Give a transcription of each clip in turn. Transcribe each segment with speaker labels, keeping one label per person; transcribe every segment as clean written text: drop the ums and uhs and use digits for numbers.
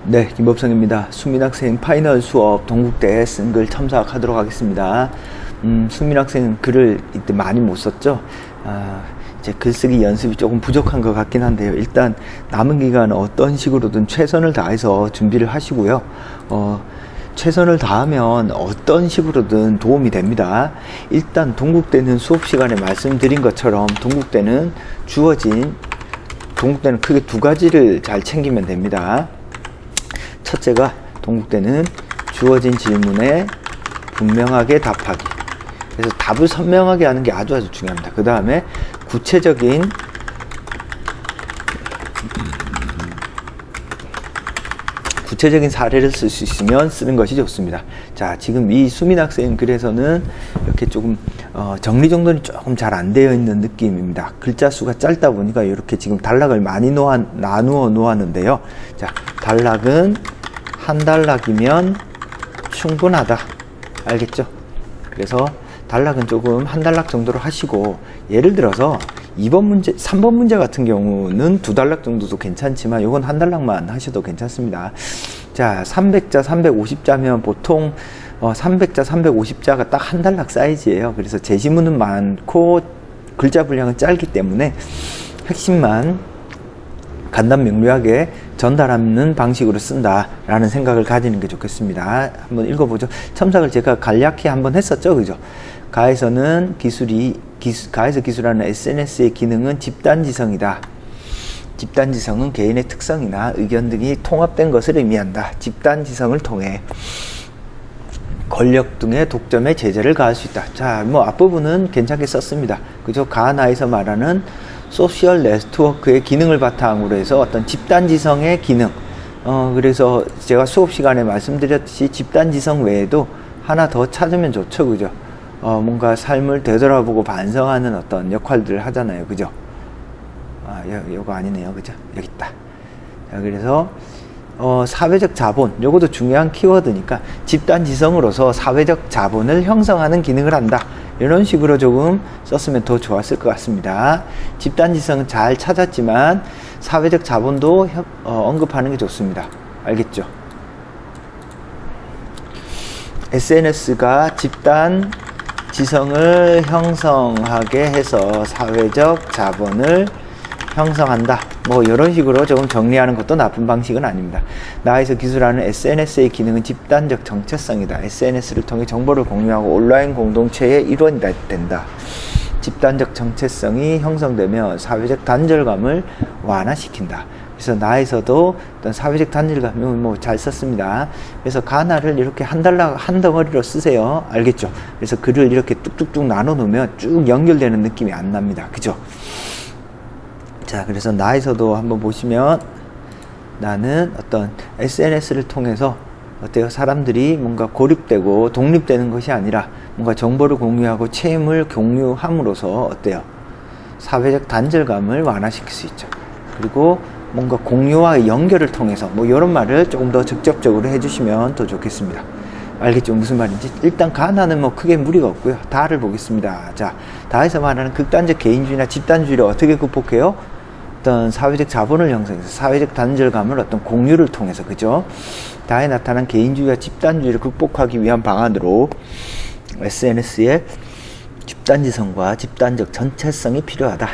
Speaker 1: 네, 김법성입니다. 수민학생 파이널 수업 동국대 쓴 글 첨삭하도록 하겠습니다. 수민학생 글을 이때 많이 못 썼죠? 이제 글쓰기 연습이 조금 부족한 것 같긴 한데요. 일단 남은 기간 어떤 식으로든 최선을 다해서 준비를 하시고요. 최선을 다하면 어떤 식으로든 도움이 됩니다. 일단 동국대는 수업 시간에 말씀드린 것처럼 동국대는 크게 두 가지를 잘 챙기면 됩니다. 첫째가 동국대는 주어진 질문에 분명하게 답하기. 그래서 답을 선명하게 하는 게 아주 중요합니다. 그 다음에 구체적인 사례를 쓸 수 있으면 쓰는 것이 좋습니다. 자, 지금 이 수민학생 글에서는 이렇게 조금 정리정돈이 조금 잘 안 되어 있는 느낌입니다. 글자 수가 짧다 보니까 이렇게 지금 단락을 많이 나누어 놓았는데요. 자, 단락은 한 단락이면 충분하다. 알겠죠? 그래서 단락은 조금 한 단락 정도로 하시고, 예를 들어서 3번 문제 같은 경우는 두 단락 정도도 괜찮지만 이건 한 단락만 하셔도 괜찮습니다. 자, 300자, 350자면 보통 300자, 350자가 딱 한 단락 사이즈예요. 그래서 제시문은 많고 글자 분량은 짧기 때문에 핵심만 간단명료하게 전달하는 방식으로 쓴다라는 생각을 가지는 게 좋겠습니다. 한번 읽어보죠. 첨삭을 제가 간략히 한번 했었죠, 그죠? 가에서 기술하는 SNS의 기능은 집단지성이다. 집단지성은 개인의 특성이나 의견 등이 통합된 것을 의미한다. 집단지성을 통해 권력 등의 독점에 제재를 가할 수 있다. 자, 앞부분은 괜찮게 썼습니다. 그죠? 가나에서 말하는 소셜 네트워크의 기능을 바탕으로 해서 어떤 집단지성의 기능. 그래서 제가 수업 시간에 말씀드렸듯이 집단지성 외에도 하나 더 찾으면 좋죠. 그죠? 뭔가 삶을 되돌아보고 반성하는 어떤 역할들을 하잖아요. 그죠? 요거 아니네요. 그죠? 여기 있다. 자, 그래서 사회적 자본, 요것도 중요한 키워드니까 집단지성으로서 사회적 자본을 형성하는 기능을 한다. 이런 식으로 조금 썼으면 더 좋았을 것 같습니다. 집단지성은 잘 찾았지만 사회적 자본도 언급하는 게 좋습니다. 알겠죠? SNS가 집단지성을 형성하게 해서 사회적 자본을 형성한다. 이런 식으로 조금 정리하는 것도 나쁜 방식은 아닙니다. 나에서 기술하는 SNS의 기능은 집단적 정체성이다. SNS를 통해 정보를 공유하고 온라인 공동체의 일원이 된다. 집단적 정체성이 형성되며 사회적 단절감을 완화시킨다. 그래서 나에서도 어떤 사회적 단절감을 잘 썼습니다. 그래서 가나를 이렇게 한 덩어리로 쓰세요. 알겠죠? 그래서 글을 이렇게 뚝뚝뚝 나눠 놓으면 쭉 연결되는 느낌이 안 납니다. 그죠? 자, 그래서 나에서도 한번 보시면 나는 어떤 SNS를 통해서 어때요? 사람들이 뭔가 고립되고 독립되는 것이 아니라 뭔가 정보를 공유하고 체험을 공유함으로써 어때요? 사회적 단절감을 완화시킬 수 있죠. 그리고 뭔가 공유와 연결을 통해서 이런 말을 조금 더 직접적으로 해주시면 더 좋겠습니다. 알겠죠? 무슨 말인지? 일단 가나는 크게 무리가 없고요. 다를 보겠습니다. 자, 다에서 말하는 극단적 개인주의나 집단주의를 어떻게 극복해요? 어떤 사회적 자본을 형성해서 사회적 단절감을 어떤 공유를 통해서, 그죠? 다에 나타난 개인주의와 집단주의를 극복하기 위한 방안으로 SNS의 집단지성과 집단적 전체성이 필요하다.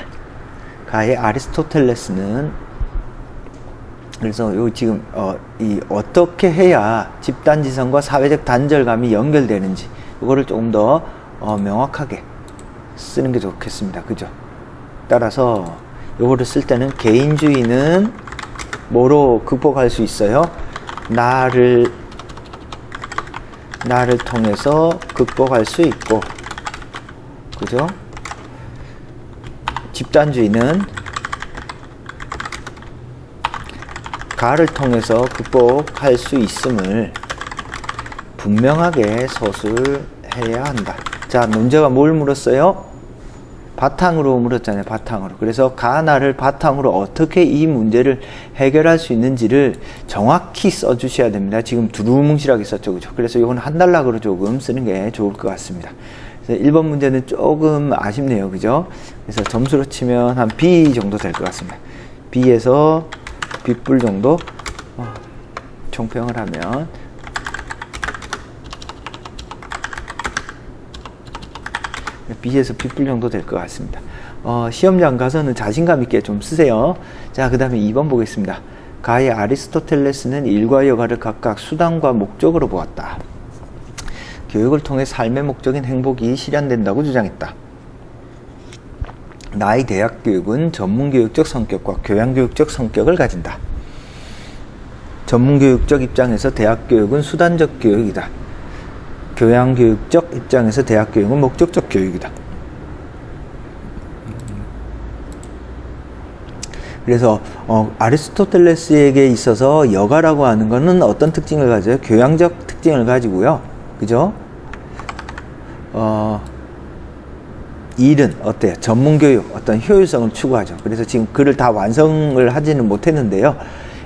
Speaker 1: 가의 아리스토텔레스는 그래서 지금 어떻게 해야 집단지성과 사회적 단절감이 연결되는지 이거를 조금 더 명확하게 쓰는 게 좋겠습니다. 그죠? 따라서 요거를 쓸 때는 개인주의는 뭐로 극복할 수 있어요? 나를 통해서 극복할 수 있고, 그죠? 집단주의는 가를 통해서 극복할 수 있음을 분명하게 서술해야 한다. 자, 문제가 뭘 물었어요? 바탕으로 물었잖아요. 바탕으로. 그래서 가나를 바탕으로 어떻게 이 문제를 해결할 수 있는지를 정확히 써주셔야 됩니다. 지금 두루뭉실하게 썼죠. 그죠? 그래서 이건 한 단락으로 조금 쓰는 게 좋을 것 같습니다. 그래서 1번 문제는 조금 아쉽네요. 그죠? 그래서 점수로 치면 한 B 정도 될 것 같습니다. B에서 B뿔 정도? 총평을 하면 B에서 B+ 정도 될 것 같습니다. 시험장 가서는 자신감 있게 좀 쓰세요. 자, 그 다음에 2번 보겠습니다. 가히 아리스토텔레스는 일과 여가를 각각 수단과 목적으로 보았다. 교육을 통해 삶의 목적인 행복이 실현된다고 주장했다. 나의 대학 교육은 전문교육적 성격과 교양교육적 성격을 가진다. 전문교육적 입장에서 대학 교육은 수단적 교육이다. 교양교육적 입장에서 대학 교육은 목적적 교육이다. 그래서 아리스토텔레스에게 있어서 여가라고 하는 것은 어떤 특징을 가져요? 교양적 특징을 가지고요. 그죠? 일은 어때요? 전문교육, 어떤 효율성을 추구하죠. 그래서 지금 글을 다 완성을 하지는 못했는데요.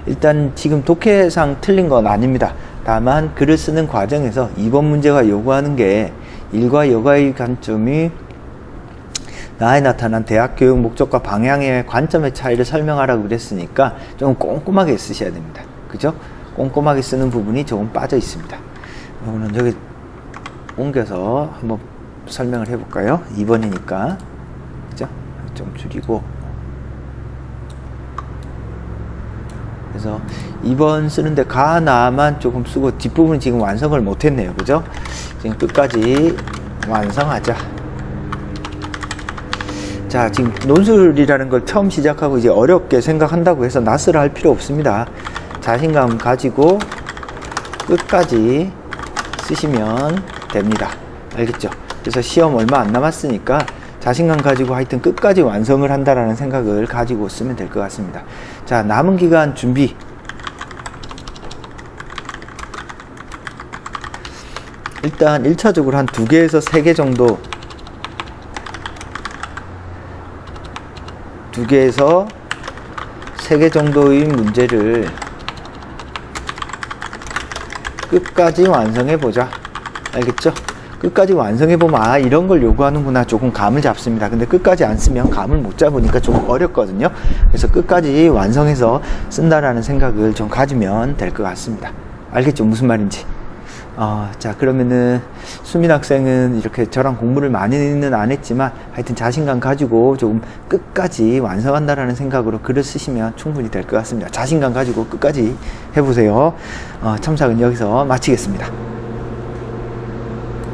Speaker 1: 일단 지금 독해상 틀린 건 아닙니다. 다만 글을 쓰는 과정에서 이번 문제가 요구하는 게 일과 여가의 관점이 나에 나타난 대학 교육 목적과 방향의 관점의 차이를 설명하라고 그랬으니까 좀 꼼꼼하게 쓰셔야 됩니다. 그죠? 꼼꼼하게 쓰는 부분이 조금 빠져 있습니다. 이거는 여기 옮겨서 한번 설명을 해볼까요? 2번이니까. 그죠? 좀 줄이고. 그래서 2번 쓰는데 가나만 조금 쓰고 뒷부분 지금 완성을 못했네요. 그죠? 지금 끝까지 완성하자. 자, 지금 논술이라는 걸 처음 시작하고 이제 어렵게 생각한다고 해서 낯설어 할 필요 없습니다. 자신감 가지고 끝까지 쓰시면 됩니다. 알겠죠? 그래서 시험 얼마 안 남았으니까 자신감 가지고 하여튼 끝까지 완성을 한다라는 생각을 가지고 쓰면 될 것 같습니다. 자, 남은 기간 준비. 일단 1차적으로 한 2개에서 3개 정도 2개에서 3개 정도의 문제를 끝까지 완성해 보자. 알겠죠? 끝까지 완성해 보면 이런 걸 요구하는구나 조금 감을 잡습니다. 근데 끝까지 안 쓰면 감을 못 잡으니까 조금 어렵거든요. 그래서 끝까지 완성해서 쓴다라는 생각을 좀 가지면 될 것 같습니다. 알겠죠? 무슨 말인지. 자, 그러면은 수민 학생은 이렇게 저랑 공부를 많이는 안 했지만 하여튼 자신감 가지고 조금 끝까지 완성한다라는 생각으로 글을 쓰시면 충분히 될 것 같습니다. 자신감 가지고 끝까지 해보세요. 첨삭은 여기서 마치겠습니다.